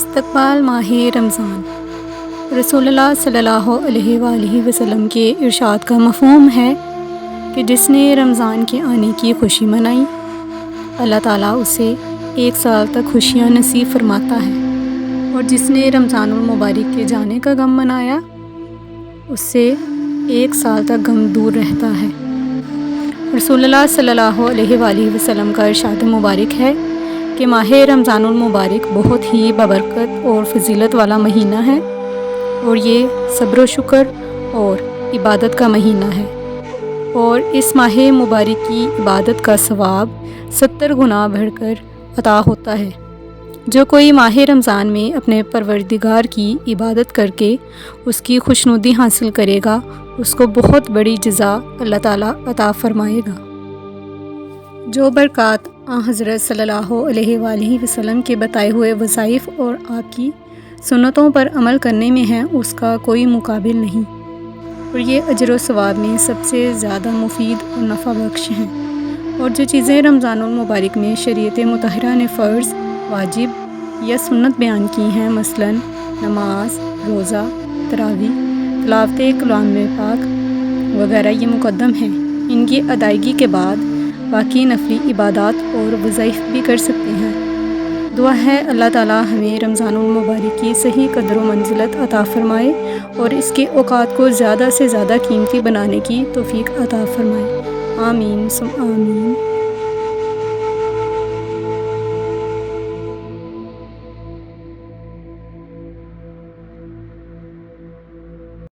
استقبال ماہ رمضان۔ رسول اللہ صلی اللہ علیہ وآلہ وسلم کے ارشاد کا مفہوم ہے کہ جس نے رمضان کے آنے کی خوشی منائی، اللہ تعالیٰ اسے 1 سال تک خوشیاں نصیب فرماتا ہے، اور جس نے رمضان المبارک کے جانے کا غم منایا، اس سے 1 سال تک غم دور رہتا ہے۔ رسول اللہ صلی اللہ علیہ وآلہ وسلم کا ارشاد مبارک ہے کہ ماہ رمضان المبارک بہت ہی ببرکت اور فضیلت والا مہینہ ہے، اور یہ صبر و شکر اور عبادت کا مہینہ ہے، اور اس ماہ مبارک کی عبادت کا ثواب 70 گنا بڑھ کر عطا ہوتا ہے۔ جو کوئی ماہ رمضان میں اپنے پروردگار کی عبادت کر کے اس کی خوشنودی حاصل کرے گا، اس کو بہت بڑی جزا اللہ تعالیٰ عطا فرمائے گا۔ جو برکات حضرت صلی اللہ علیہ وآلہ وسلم کے بتائے ہوئے وظائف اور آپ کی سنتوں پر عمل کرنے میں ہیں، اس کا کوئی مقابل نہیں، اور یہ اجر و ثواب میں سب سے زیادہ مفید اور نفع بخش ہیں۔ اور جو چیزیں رمضان المبارک میں شریعت مطہرہ نے فرض، واجب یا سنت بیان کی ہیں، مثلاً نماز، روزہ، تراویح، تلاوت کلام پاک وغیرہ، یہ مقدم ہیں۔ ان کی ادائیگی کے بعد باقی نفلی عبادات اور وظائف بھی کر سکتے ہیں۔ دعا ہے اللہ تعالیٰ ہمیں رمضان المبارک کی صحیح قدر و منزلت عطا فرمائے، اور اس کے اوقات کو زیادہ سے زیادہ قیمتی بنانے کی توفیق عطا فرمائے۔ آمین ثم آمین۔